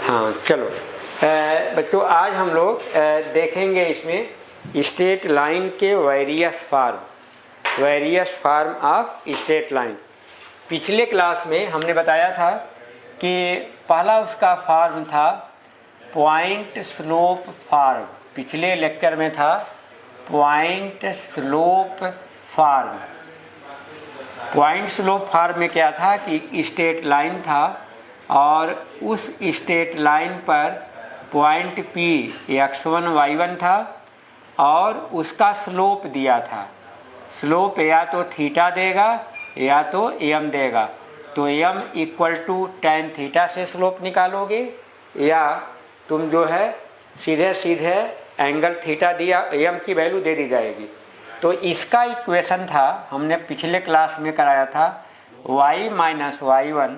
हाँ चलो बच्चों, आज हम लोग देखेंगे इसमें स्ट्रेट लाइन के various form of straight line. पिछले क्लास में हमने बताया था कि पहला उसका फॉर्म था पॉइंट स्लोप फॉर्म। पिछले लेक्चर में था point slope form. Point slope form में क्या था कि स्ट्रेट लाइन था और उस स्ट्रेट लाइन पर पॉइंट P x1 y1 था और उसका स्लोप दिया था। स्लोप या तो थीटा देगा या तो m देगा। तो m equal to tan theta से स्लोप निकालोगे या तुम जो है सीधे सीधे एंगल थीटा दिया m की वैल्यू दे दी जाएगी। तो इसका इक्वेशन था, हमने पिछले क्लास में कराया था y minus y1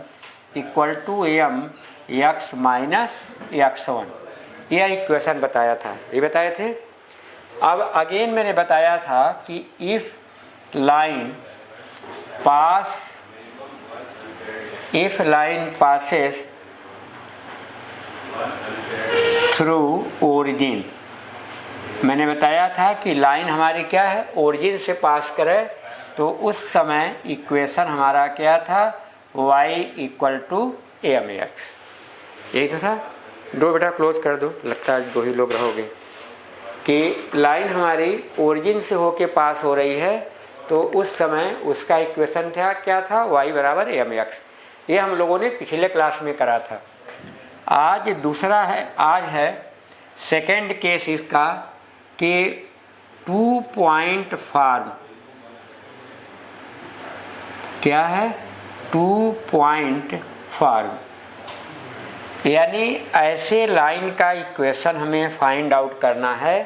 equal to m x minus x1। यह इक्वेशन बताया था, ये बताए थे। अब अगेन मैंने बताया था कि if line passes through origin, मैंने बताया था कि लाइन हमारी क्या है, ओरिजिन से पास करे, तो उस समय इक्वेशन हमारा क्या था, y इक्वल टू mx। यही तो था। दो बेटा क्लोज कर दो, लगता है दो ही लोग रहोगे। कि लाइन हमारी ओरिजिन से होके पास हो रही है, तो उस समय उसका इक्वेशन था क्या था, y बराबर mx। ये हम लोगों ने पिछले क्लास में करा था। आज दूसरा है, आज है सेकेंड केस इसका कि 2 पॉइंट फॉर्म। क्या है, 2 पॉइंट फॉर्म, यानी ऐसे लाइन का इक्वेशन हमें फाइंड आउट करना है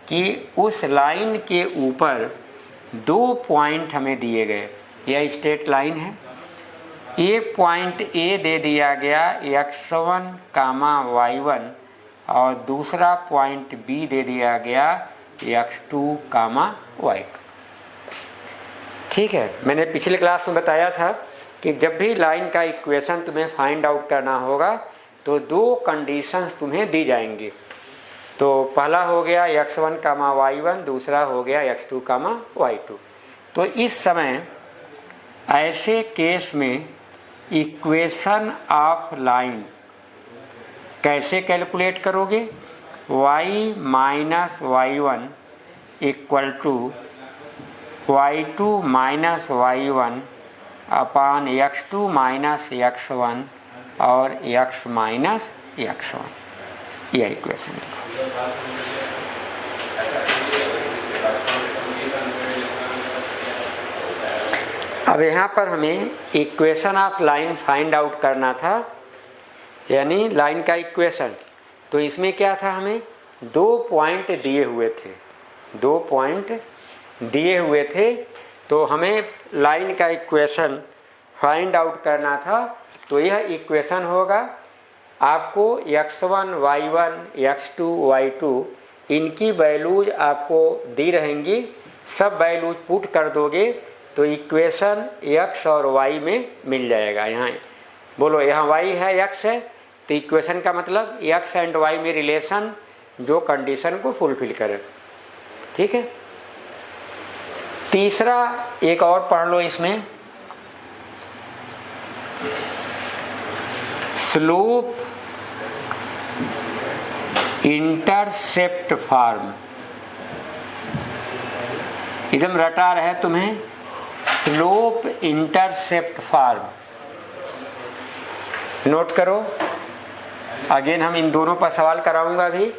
कि उस लाइन के ऊपर 2 पॉइंट हमें दिए गए। यह स्ट्रेट लाइन है, एक पॉइंट A दे दिया गया x1, y1 और दूसरा पॉइंट B दे दिया गया x2, y2। ठीक है, मैंने पिछले क्लास में बताया था कि जब भी लाइन का इक्वेशन तुम्हें फाइंड आउट करना होगा तो 2 कंडीशंस तुम्हें दी जाएंगी। तो पहला हो गया x1, y1, दूसरा हो गया x2, y2। तो इस समय ऐसे केस में इक्वेशन ऑफ लाइन कैसे कैलकुलेट करोगे, y minus y1 equal to y2 minus y1 upon x2 minus x1 और x माइनस x1। यह इक्वेशन अब यहाँ पर हमें equation of line find out करना था, यानी लाइन का इक्वेशन। तो इसमें क्या था, हमें 2 पॉइंट दिए हुए थे, 2 पॉइंट दिए हुए थे। तो हमें लाइन का इक्वेशन फाइंड आउट करना था। तो यह इक्वेशन होगा, आपको x1, y1, x2, y2 इनकी वैल्यूज आपको दी रहेंगी। सब वैल्यूज पुट कर दोगे तो इक्वेशन x और y में मिल जाएगा। यहाँ बोलो, यहाँ y है, x है, तो इक्वेशन का मतलब x एंड y में रिलेशन जो कंडीशन को फुलफिल करे। ठीक है। तीसरा एक और पढ़ लो इसमें, स्लोप इंटरसेप्ट फॉर्म। एकदम रटा रहे तुम्हें, स्लोप इंटरसेप्ट फॉर्म। नोट करो, अगेन हम इन दोनों पर सवाल कराऊंगा भी।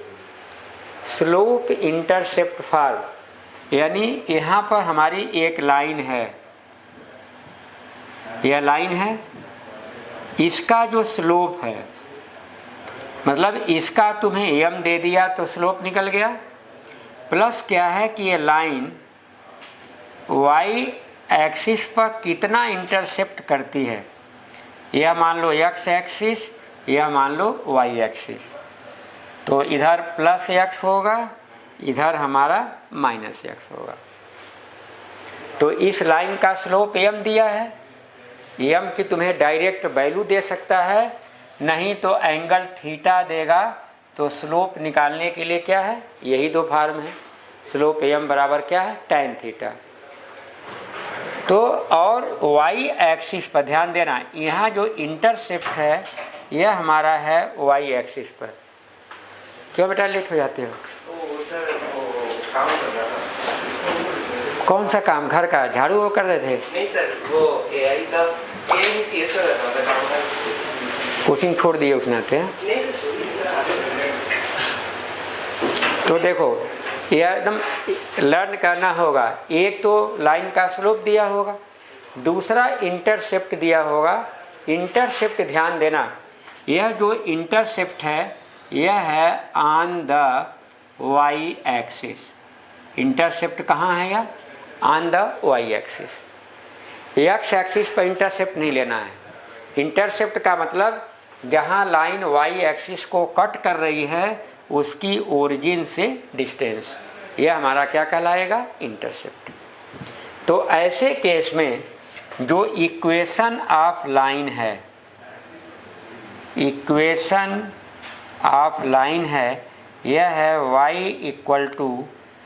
स्लोप इंटरसेप्ट फॉर्म, यानी यहाँ पर हमारी एक लाइन है, यह लाइन है, इसका जो स्लोप है, मतलब इसका तुम्हें m दे दिया तो स्लोप निकल गया। प्लस क्या है कि ये लाइन y एक्सिस पर कितना इंटरसेप्ट करती है, यह मान लो x एक्सिस, यह मान लो y एक्सिस। तो इधर प्लस x होगा, इधर हमारा माइनस x होगा। तो इस लाइन का स्लोप m दिया है, m की तुम्हें डायरेक्ट वैल्यू दे सकता है नहीं तो एंगल थीटा देगा। तो स्लोप निकालने के लिए क्या है, यही दो फार्म है। स्लोप एम बराबर क्या है, tan थीटा। तो और y एक्सिस पर ध्यान देना, यहाँ जो इंटरसेप्ट है यह हमारा है y एक्सिस पर। क्यों बेटा लेट हो जाते हो? सर वो काम कर रहा था। कौन सा काम? घर का झाड़ू वो कर रहे थे? नहीं सर, वो एआई का एआई सीएस कर रहा था काम का। कोचिंग छोड़ दिए उस नाते? नहीं सर, छोड़िए सर। तो देखो ये एकदम लर्न करना होगा। एक तो लाइन का स्लोप दिया होगा, दूसरा इंटरसेप्ट दिया होगा। इंटरसेप्ट ध्यान देना, यह जो इंटरसेप्ट है यह है on the y axis. Intercept कहाँ है यह? On the y axis. X axis पर इंटरसेप्ट नहीं लेना है। इंटरसेप्ट का मतलब जहाँ लाइन वाई एक्सिस को कट कर रही है उसकी ओरिजिन से डिस्टेंस, यह हमारा क्या कहलाएगा, इंटरसेप्ट। तो ऐसे केस में जो इक्वेशन ऑफ लाइन है, इक्वेशन ऑफ लाइन है यह है y equal to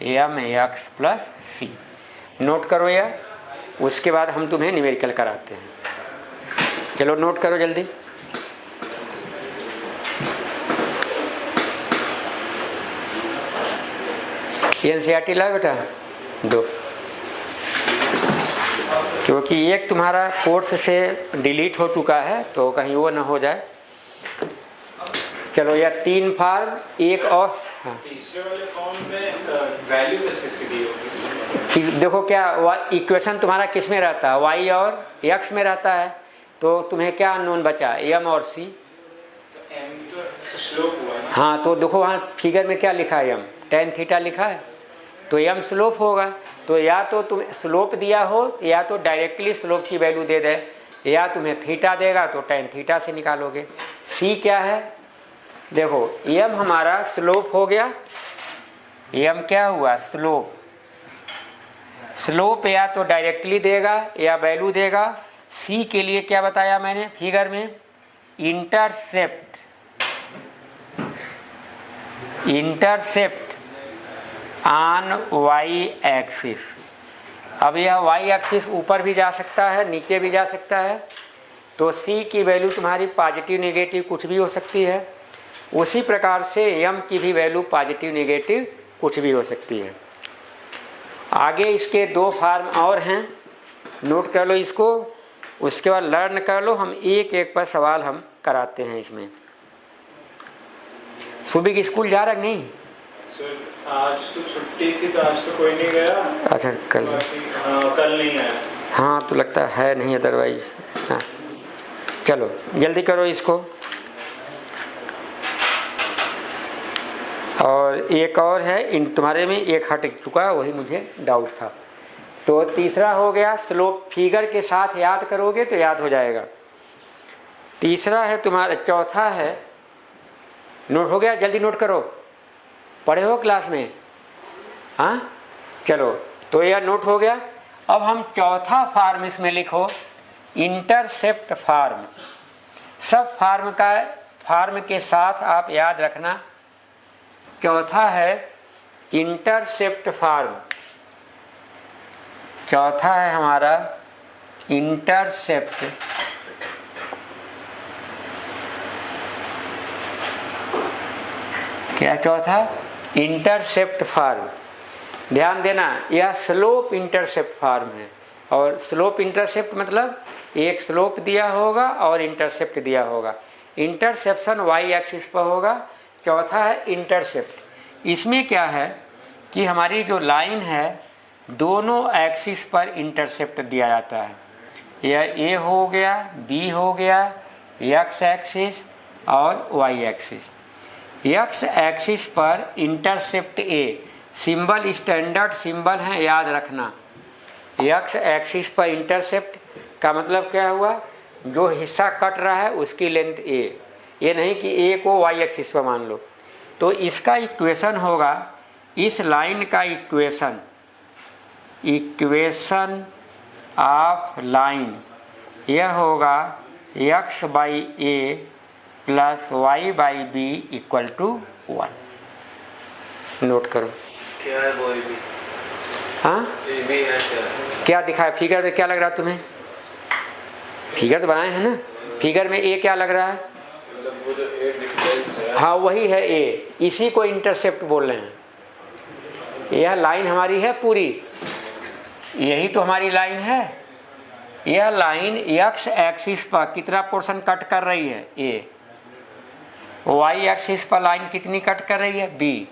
m x plus c. Note करो यह, उसके बाद हम तुम्हें न्यूमेरिकल कराते हैं। चलो नोट करो जल्दी। एनसीईआरटी ला बेटा दो, क्योंकि एक तुम्हारा कोर्स से डिलीट हो चुका है तो कहीं वो ना हो जाए। चलो यह 3 फार्म, एक और तीसरे वाले फॉर्म में वैल्यू किस-किस की दी होगी? देखो क्या इक्वेशन तुम्हारा किस में रहता है, y और x में रहता है। तो तुम्हें क्या अननोन बचा, m और c। तो m तो स्लोप हुआ ना। हाँ तो देखो वहाँ फिगर में क्या लिखा है, m tan थीटा लिखा है, तो m स्लोप होगा। तो या तो तुम स्लोप दिया हो या तो डायरेक्टली स्लोप की वैल्यू दे दे, या तुम्हें थीटा देगा तो tan थीटा से निकालोगे। c क्या है, देखो m हमारा स्लोप हो गया, m क्या हुआ, स्लोप। स्लोप या तो डायरेक्टली देगा या वैल्यू देगा। c के लिए क्या बताया मैंने फिगर में, intercept, intercept on y axis. अब यह y एक्सिस ऊपर भी जा सकता है नीचे भी जा सकता है, तो c की वैल्यू तुम्हारी पॉजिटिव नेगेटिव कुछ भी हो सकती है। उसी प्रकार से m की भी वैल्यू पॉजिटिव नेगेटिव कुछ भी हो सकती है। आगे इसके 2 फार्म और हैं, नोट कर लो इसको, उसके बाद लर्न कर लो। हम एक एक पर सवाल हम कराते हैं इसमें। सुबह की स्कूल जा रहा है नहीं? सर आज तो छुट्टी थी तो आज तो कोई नहीं गया। अच्छा कल? हाँ कल नहीं आया। हाँ तो लगता है नहीं, अदरवाइज। हाँ चलो जल्दी करो इसको। और एक और है, इन तुम्हारे में एक हट चुका, वही मुझे डाउट था। तो तीसरा हो गया स्लोप, फिगर के साथ याद करोगे तो याद हो जाएगा। तीसरा है तुम्हारा, चौथा है, नोट हो गया, जल्दी नोट करो, पढ़े हो क्लास में? हाँ चलो, तो यह नोट हो गया। अब हम चौथा फार्म इसमें लिखो, इंटरसेप्ट फार्म। सब फार्म का फार्म के साथ आप याद रखना। चौथा है इंटरसेप्ट फार्म, चौथा है हमारा इंटरसेप्ट। क्या चौथा? Intercept form. ध्यान देना, यह स्लोप इंटरसेप्ट फार्म है। और स्लोप इंटरसेप्ट मतलब एक स्लोप दिया होगा और इंटरसेप्ट दिया होगा। इंटरसेप्शन वाई एक्सिस पर होगा। चौथा है इंटरसेप्ट। इसमें क्या है कि हमारी जो लाइन है दोनों एक्सिस पर इंटरसेप्ट दिया जाता है। यह ए हो गया, बी हो गया, एक्स एक्सिस और वाई एक्सिस। एक्स एक्सिस पर इंटरसेप्ट ए, सिंबल स्टैंडर्ड सिंबल है, याद रखना। एक्स एक्सिस पर इंटरसेप्ट का मतलब क्या हुआ, जो हिस्सा कट रहा है उसकी लेंथ ए, ये नहीं कि ए को वाई एक्सिस पर मान लो। तो इसका इक्वेशन होगा, इस लाइन का इक्वेशन, इक्वेशन ऑफ लाइन यह होगा x by a plus y by b equal to 1। Note करो। क्या है वो भी? हाँ, ये भी है क्या दिखा है फिगर में? क्या लग रहा है तुम्हें? फिगर तो बनाए हैं ना, फिगर में ए क्या लग रहा है? मतलब वो जो ए डिफरेंस है। हाँ वही है ए, इसी को इंटरसेप्ट बोल रहे हैं। यह लाइन हमारी है पूरी, यही तो हमारी लाइन है। यह लाइन एक्स एक्सिस पर कितना पोर्शन कट कर रही है? ए। वाई एक्सिस पर लाइन कितनी कट कर रही है? बी।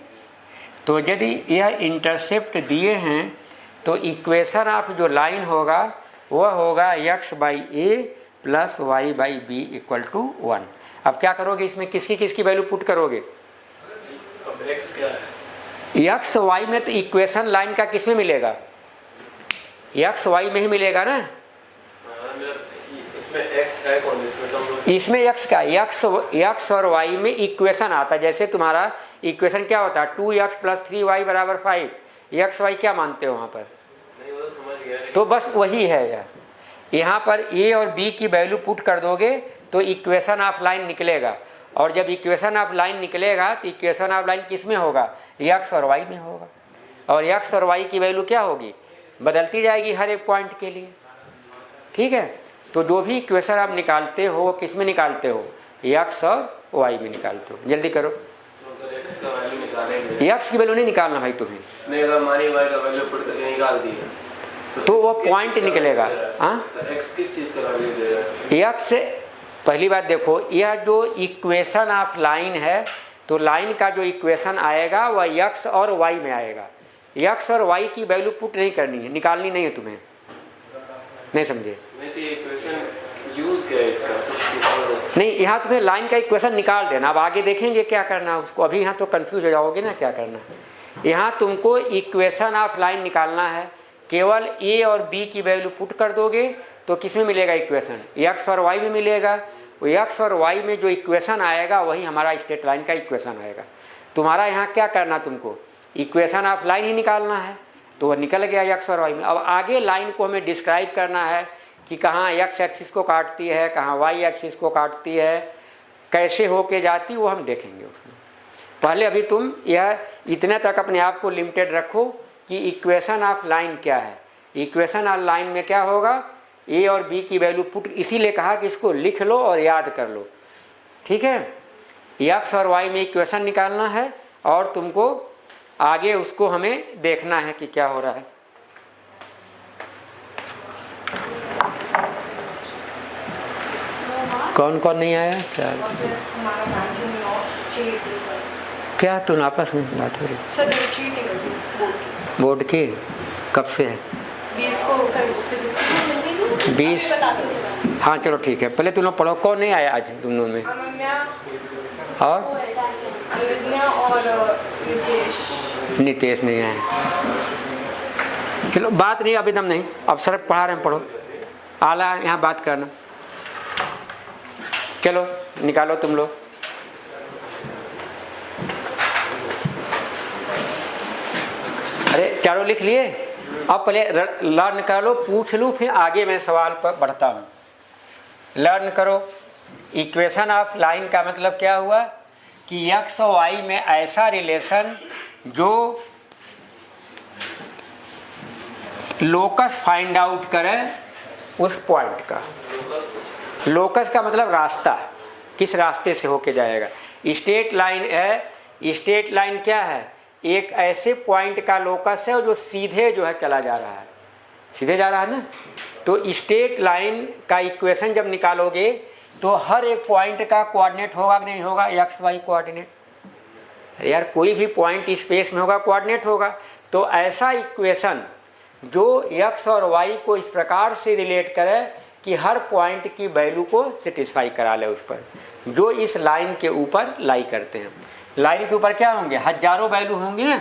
तो यदि यह इंटरसेप्ट दिए हैं तो इक्वेशन ऑफ जो लाइन होगा वह होगा x by a plus y by b equal to 1। अब क्या करोगे इसमें? किसकी किसकी वैल्यू पुट करोगे? अब एक्स क्या है? एक्स वाई में तो इक्वेशन लाइन का किस में मिलेगा? एक्स वाई में ही मिलेगा ना। इसमें एक्स है कौन? इसमें तो हम लोग इसमें एक्स का एक्स और वाई में इक्वेशन आता है। जैसे तुम्हारा इक्वेशन क्या होता है? 2x + 3y = 5। एक्स वाई क्या मानते हो वहाँ पर? नहीं, वो तो समझ गया। तो बस वही है यह। यहाँ पर ए और बी की वैल्यू पुट कर दोगे तो इक्वेशन ऑफ लाइन निकलेगा। और जब इक्वेशन ऑफ लाइन निकलेगा तो इक्वेशन ऑफ लाइन किस में होगा? एक्स और वाई में होगा। और एक्स और वाई की वैल्यू क्या होगी? बदलती जाएगी हर एक पॉइंट के लिए। ठीक है, तो जो भी इक्वेशन आप निकालते हो किस में निकालते हो? एक्स और वाई में निकालते हो। जल्दी करो। तो अगर एक्स का वैल्यू निकालेंगे, एक्स की वैल्यू नहीं निकालना भाई तुम्हें, नहीं अगर मानी वाई का वैल्यू पुट करके निकाल दिया तो वो पॉइंट निकलेगा। हाँ, तो एक्स किस चीज़ का वैल्यू देगा? एक्स से पहली बात देखो, यह जो इक्वेशन ऑफ लाइन है तो लाइन का जो इक्वेशन आएगा वह एक्स और वाई में आएगा। एक्स और वाई की वैल्यू पुट नहीं करनी है, निकालनी नहीं है तुम्हें। नहीं समझे? नहीं तो ये इक्वेशन यूज क्या है इसका? सबसे नहीं, यहाँ तुम्हें लाइन का इक्वेशन निकाल देना। अब आगे देखेंगे क्या करना है उसको, अभी यहाँ तो कंफ्यूज हो जाओगे ना क्या करना है। यहाँ तुमको इक्वेशन ऑफ लाइन निकालना है। केवल ए और बी की वैल्यू पुट कर दोगे तो किस में मिलेगा इक्वेशन? एक्स और वाई में मिलेगा। वो एक्स और वाई में जो इक्वेशन आएगा वही हमारा स्ट्रेट लाइन का इक्वेशन आएगा। तुम्हारा यहाँ क्या करना, तुमको इक्वेशन ऑफ लाइन ही निकालना है, तो वह निकल गया एक्स और वाई में। अब आगे लाइन को हमें डिस्क्राइब करना है कि कहाँ एक्स एक्सिस को काटती है, कहाँ वाई एक्सिस को काटती है, कैसे होके जाती, वो हम देखेंगे उसमें। पहले अभी तुम यह इतने तक अपने आप को लिमिटेड रखो कि इक्वेशन ऑफ लाइन क्या है। इक्वेशन ऑफ लाइन में क्या होगा? ए और बी की वैल्यू पुट, इसीलिए कहा कि इसको लिख लो और याद कर लो। ठीक है, एक्स और वाई में इक्वेशन निकालना है और तुमको आगे उसको हमें देखना है कि क्या हो रहा है। कौन कौन नहीं आया? क्या तुम आपस में बात हो रही? बोर्ड की कब से है? 20। हाँ चलो ठीक है, पहले तुम लोग पढ़ो। कौन नहीं आया आज तुम लोगों में? और नितेश नहीं आया। चलो बात नहीं, अभी दम नहीं, अब सर पढ़ा रहे हैं, पढ़ो। आला यहाँ बात करना। चलो निकालो तुम लोग। अरे चारों लिख लिए? अब पहले लर्न कर लो, पूछ लूँ, फिर आगे मैं सवाल पर बढ़ता हूँ। लर्न करो। इक्वेशन ऑफ लाइन का मतलब क्या हुआ कि एक्स और वाई में ऐसा रिलेशन जो लोकस फाइंड आउट करे उस पॉइंट का। लोकस का मतलब रास्ता, किस रास्ते से होके जाएगा। स्ट्रेट लाइन है, स्ट्रेट लाइन क्या है? एक ऐसे पॉइंट का लोकस है जो सीधे जो है चला जा रहा है, सीधे जा रहा है ना। तो स्ट्रेट लाइन का इक्वेशन जब निकालोगे तो हर एक पॉइंट का कोऑर्डिनेट होगा कि नहीं होगा? X y coordinate. यार कोई भी पॉइंट स्पेस में होगा, कोऑर्डिनेट होगा। तो ऐसा इक्वेशन जो एक्स और वाई को इस प्रकार से रिलेट करे कि हर पॉइंट की वैल्यू को सेटिस्फाई करा ले उस पर, जो इस लाइन के ऊपर लाई करते हैं। लाइन के ऊपर क्या होंगे? हजारों वैल्यू होंगी ना,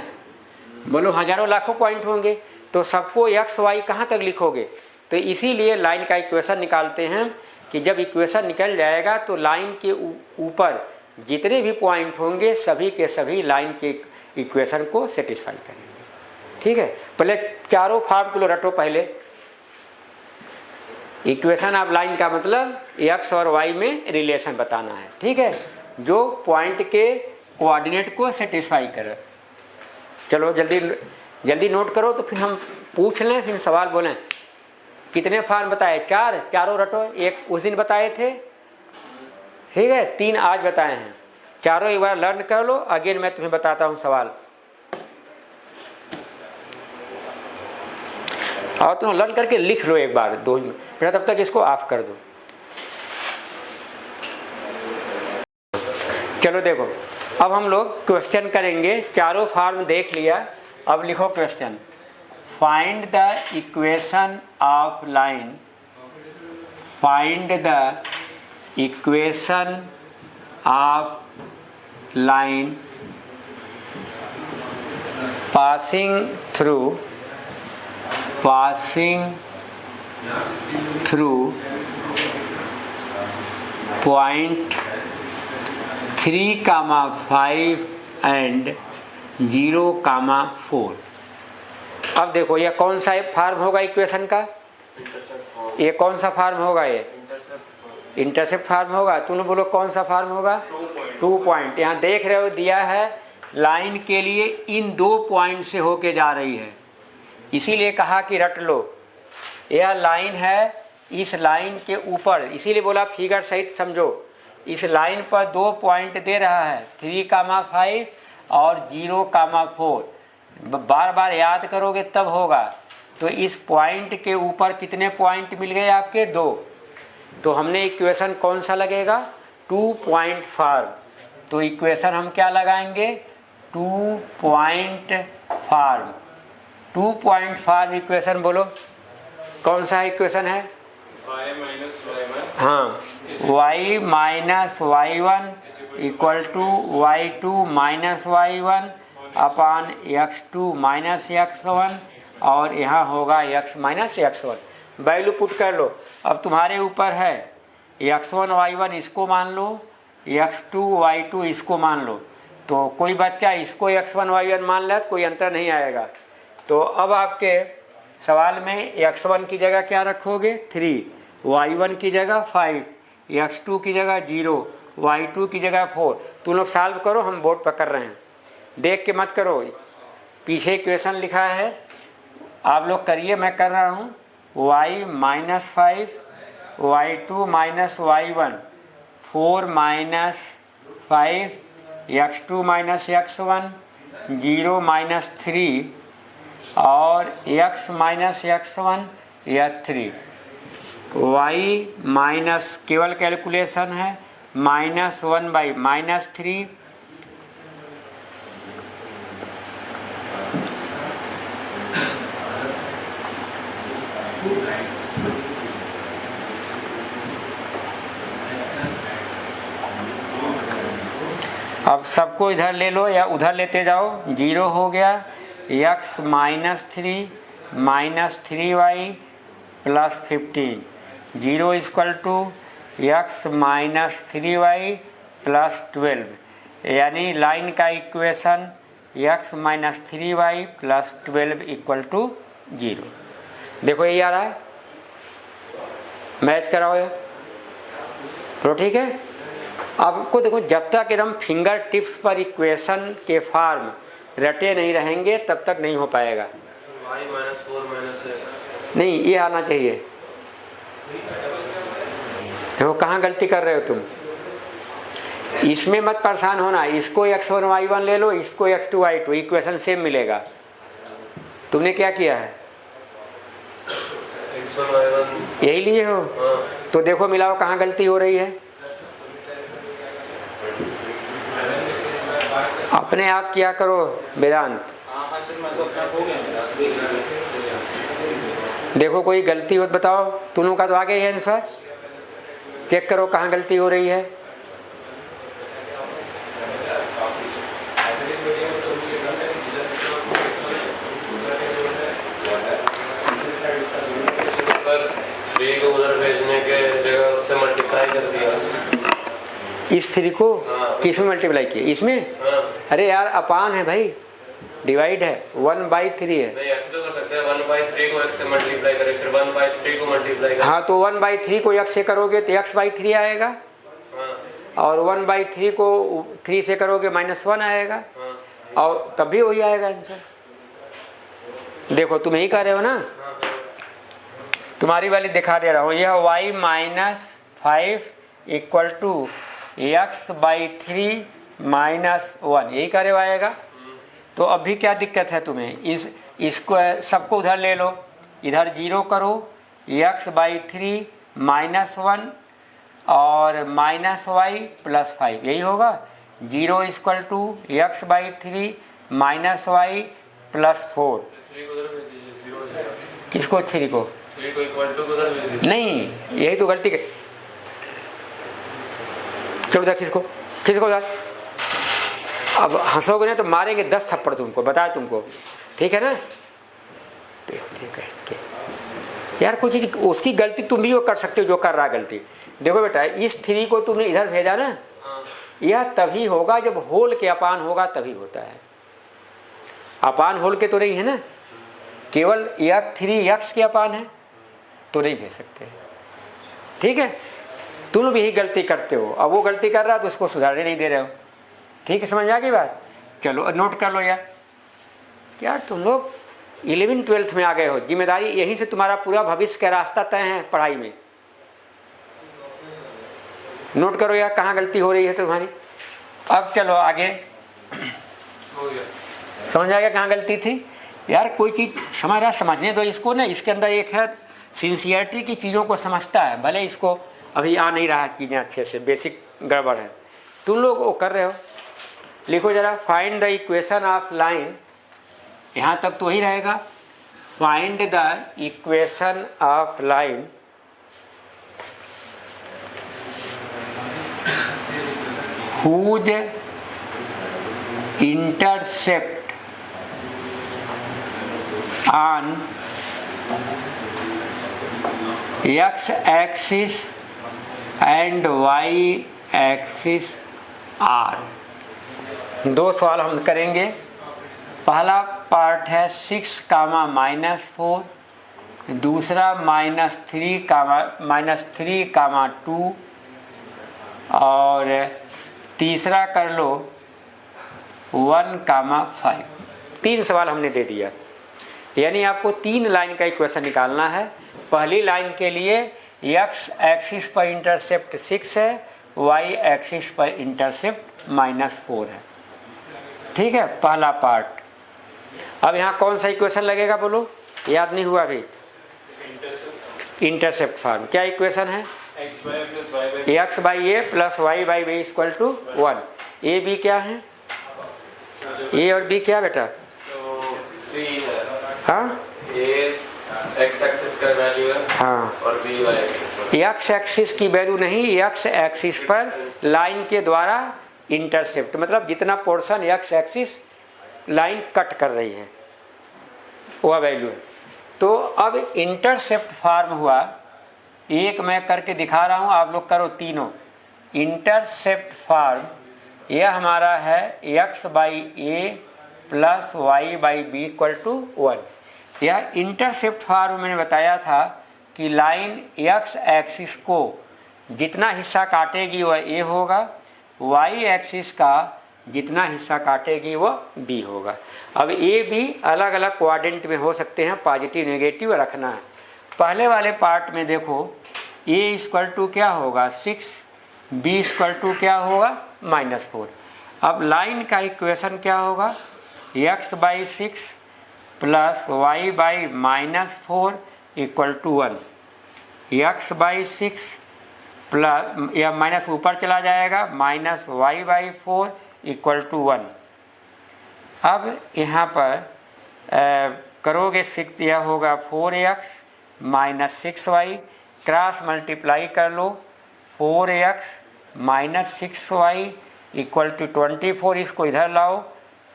बोलो हजारों लाखों पॉइंट होंगे, तो सबको एक्स वाई कहाँ तक लिखोगे? तो इसीलिए लाइन का इक्वेशन निकालते हैं कि जब इक्वेशन निकल जाएगा तो लाइन के ऊपर जितने भी पॉइंट होंगे सभी के सभी लाइन के इक्वेशन को सेटिस्फाई करेंगे। ठीक है, पहले चारों फॉर्म को रटो। पहले इक्वेशन ऑफ लाइन का मतलब एक्स और वाई में रिलेशन बताना है, ठीक है, जो पॉइंट के कोऑर्डिनेट को सेटिस्फाई करे। चलो जल्दी जल्दी नोट करो, तो फिर हम पूछ लें, फिर सवाल बोलें। कितने फॉर्म बताए? 4, चारों रटो। एक उस दिन बताए थे, ठीक है, 3 आज बताए हैं। चारों एक बार लर्न कर लो, अगेन मैं तुम्हें बताता हूँ सवाल, और तुम लर्न करके लिख लो एक बार 2 मिनट, फिर तब तक इसको ऑफ कर दो। चलो देखो, अब हम लोग क्वेश्चन करेंगे। चारों फॉर्म देख लिया, अब लिखो question. Find the equation of line, find the equation of line passing through point 3, 5 and 0, 4। अब देखो ये कौन सा फॉर्म होगा इक्वेशन का? ये कौन सा फॉर्म होगा? ये इंटरसेप्ट फॉर्म होगा। तुम बोलो कौन सा फॉर्म होगा? 2 पॉइंट। यहाँ देख रहे हो दिया है, लाइन के लिए इन 2 पॉइंट से होके जा रही है, इसीलिए कहा कि रट लो। यह लाइन है, इस लाइन के ऊपर, इसीलिए बोला फिगर सहित समझो। इस लाइन पर 2 पॉइंट दे रहा है, 3, 5 और 0, 4। बार बार याद करोगे तब होगा। तो इस पॉइंट के ऊपर कितने पॉइंट मिल गए आपके? 2। तो हमने इक्वेशन कौन सा लगेगा? 2 पॉइंट फॉर्म। तो इक्वेशन हम क्या लगाएंगे? 2 point form. 2 point form equation बोलो कौन सा इक्वेशन है? y minus y1, हाँ, y minus y1 equal to y2 minus y1 upon x2 minus x1, और यहाँ होगा x minus x1। Value put कर लो। अब तुम्हारे ऊपर है x1 y1 इसको मान लो, x2 y2 इसको मान लो। तो कोई बच्चा इसको x1 y1 मान ले तो कोई अंतर नहीं आएगा। तो अब आपके सवाल में x1 की जगह क्या रखोगे? 3, y1 की जगह 5, x2 की जगह 0, y2 की जगह 4। तुम लोग सॉल्व करो, हम बोर्ड पर कर रहे हैं, देख के मत करो। पीछे क्वेश्चन लिखा है, आप लोग करिए, मैं कर रहा हूँ। y minus 5, y2 minus y1, 4 minus 5, x2 minus x1, 0 minus 3 और x माइनस x1 या 3। y माइनस केवल कैलकुलेशन है, -1 बाई -3 अब सबको इधर ले लो या उधर लेते जाओ। 0 हो गया, x minus 3y plus 15, 0 equal to x minus 3y plus 12। यानी लाइन का equation x minus 3y plus 12 equal to 0। देखो ये आ रहा है, मैच कराओ ये तो ठीक है। आपको देखो, जब तक एकदम फिंगर टिप्स पर इक्वेशन के फॉर्म रटे नहीं रहेंगे तब तक नहीं हो पाएगा। y माइनस 4 माइनस x नहीं, ये आना चाहिए। देखो कहाँ गलती कर रहे हो तुम, इसमें मत परेशान होना। इसको x1 y1 ले लो, इसको x2 y2, इक्वेशन सेम मिलेगा। तुमने क्या किया है? x1 y1 यही लिए हो। तो देखो मिलाओ कहाँ गलती हो रही है। अपने आप किया करो वेदांत। देखो कोई गलती हो तो बताओ। तुम लोगों का तो आ गया है आंसर, चेक करो कहाँ गलती हो रही है। थ्री को उधर भेजने के जगह उससे मल्टीप्लाई कर दिया। इस 3 को किस में मल्टीप्लाई किया? इसमें? अरे यार अपान है भाई, डिवाइड है 1/3 है। नहीं ऐसे तो कर सकते हैं 1/3 को x से मल्टीप्लाई करें फिर 1/3 को मल्टीप्लाई करें। हाँ तो 1/3 को x से करोगे तो x/3 आएगा। हाँ और 1/3 को 3 से करोगे -1 आएगा। हाँ और तब भी वही आएगा आंसर। देखो तुम यही कह रहे हो ना, तुम्हारी वाली दिखा दे रहा हूँ। यह y -5 = x/3 -1 यही करे आएगा। तो अभी क्या दिक्कत है तुम्हें, इसको सबको उधर ले लो, इधर 0 करो, x/3 -1 और -y + 5 यही होगा। 0 = x/3 -y + 4। 3 को उधर भेज दीजिए 0 हो जाएगा। किसको 3 को? 3 को = को उधर भेज दीजिए। नहीं यही तो गलती कर। चलो उधर किसको उधर। अब हंसोगे ना तो मारेंगे 10 थप्पड़ तुमको, बताया तुमको, ठीक है ना। यार कोई चीज उसकी गलती तुम भी वो कर सकते हो जो कर रहा है गलती। देखो बेटा इस 3 को तुमने इधर भेजा ना, यह तभी होगा जब होल के अपान होगा तभी होता है। अपान होल के तो नहीं है ना, केवल 3x के अपान है तो नहीं भेज सकते, ठीक है। तुम भी यही गलती करते हो, अब वो गलती कर रहा है तो उसको सुधारने नहीं दे रहे हो, ठीक है। समझ आ गई बात। चलो नोट कर लो यार तुम लोग 11th-12th में आ गए हो, जिम्मेदारी यहीं से तुम्हारा पूरा भविष्य का रास्ता तय है पढ़ाई में। नोट करो यार कहाँ गलती हो रही है तुम्हारी। अब चलो आगे, हो गया। समझ आ गया कहाँ गलती थी। यार कोई चीज़ समझने दो इसको ना, इसके अंदर एक है सिंसियरिटी की चीज़ों को समझता है, भले इसको अभी आ नहीं रहा है चीज़ें अच्छे से, बेसिक गड़बड़ है। तुम लोग वो कर रहे हो, लिखो जरा find the equation of line, यहाँ तक तो ही रहेगा। Find the equation of line whose intercept on x-axis and y-axis are। दो सवाल हम करेंगे। पहला पार्ट है 6, -4, दूसरा -3, 2 और तीसरा कर लो 1, 5। 3 सवाल हमने दे दिया, यानी आपको 3 लाइन का इक्वेशन निकालना है। पहली लाइन के लिए x एक्सिस पर इंटरसेप्ट 6 है, y एक्सिस पर इंटरसेप्ट -4 है, ठीक है, पहला पार्ट। अब यहाँ कौन सा इक्वेशन लगेगा बोलो, याद नहीं हुआ अभी। इंटरसेप्ट फॉर्म क्या इक्वेशन है, x/a + y/b = 1। ए बी क्या है, ए और बी क्या बेटा, तो c है, हाँ a x एक्सिस का वैल्यू है, हाँ, और b y axis. X axis की वैल्यू नहीं, एक्स एक्सिस पर लाइन के द्वारा इंटरसेप्ट, मतलब जितना portion x axis line cut कर रही है वह वैल्यू है। तो अब इंटरसेप्ट फॉर्म हुआ, एक मैं करके दिखा रहा हूँ, आप लोग करो तीनों। इंटरसेप्ट फॉर्म यह हमारा है x/a + y/b = 1। यह इंटरसेप्ट फॉर्म मैंने बताया था कि लाइन x एक्सिस को जितना हिस्सा काटेगी वह a होगा, y एक्सिस का जितना हिस्सा काटेगी वह b होगा। अब a b अलग अलग क्वाड्रेंट में हो सकते हैं, पॉजिटिव नेगेटिव रखना है। पहले वाले पार्ट में देखो a = क्या होगा 6, b = क्या होगा -4। अब लाइन का इक्वेशन क्या होगा, x/6 + y/-4 = 1। x/6 प्लस या माइनस ऊपर चला जाएगा, -y/4 = 1। अब यहाँ पर करोगे 6, यह होगा 4x - 6y, क्रॉस मल्टीप्लाई कर लो, 4x - 6y = 24। इसको इधर लाओ,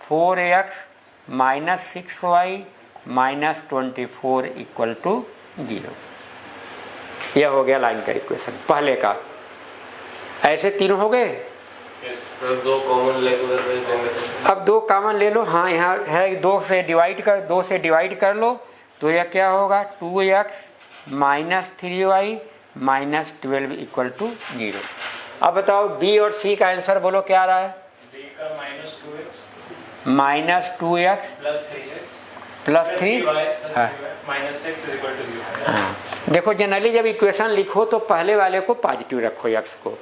4x - 6y - 24 = 0। यह हो गया लाइन का इक्वेशन पहले का। ऐसे तीनों हो गए। Yes. मतलब 2 कॉमन लेके उधर भेज देंगे तो अब 2 कॉमन ले लो, हाँ यहाँ है 2 से डिवाइड कर लो, तो यह क्या होगा 2x minus 3y minus 12 equal to 0। अब बताओ बी और सी का आंसर बोलो क्या आ रहा है? B का -2x minus 2x plus 3x plus 3। हाँ माइनस 6 इज इक्वल टू 0। हाँ, देखो जनरली जब इक्वेशन लिखो तो पहले वाले को पॉजिटिव रखो x को,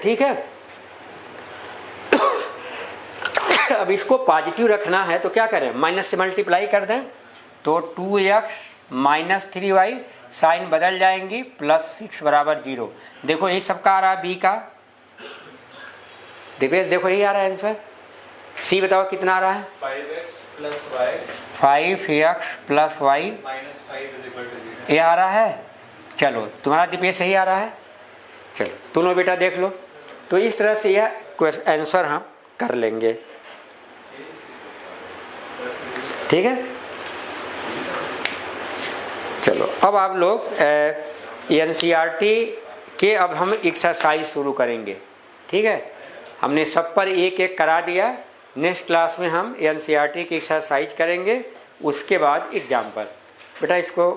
ठीक है। अब इसको पॉजिटिव रखना है तो क्या करें, माइनस से मल्टीप्लाई कर दें, तो 2x माइनस 3y साइन बदल जाएंगी, प्लस 6 बराबर 0। देखो यही सबका आ रहा है बी का, दिपेश देखो यही आ रहा है आंसर। सी बताओ कितना आ रहा है? 5x plus y 5x plus y minus 5 is equal to 0। ये आ रहा है। चलो तुम्हारा दिपेश सही आ रहा है, चलो दोनों बेटा देख लो। तो इस तरह से यह आंसर हम कर लेंगे, ठीक है। चलो अब आप लोग NCERT के अब हम एक्सरसाइज शुरू करेंगे, ठीक है। हमने सब पर एक एक करा दिया, नेक्स्ट क्लास में हम NCERT की एक्सरसाइज करेंगे, उसके बाद एग्जाम पर। बेटा इसको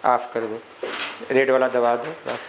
ऑफ कर दो, रेड वाला दबा दो बस।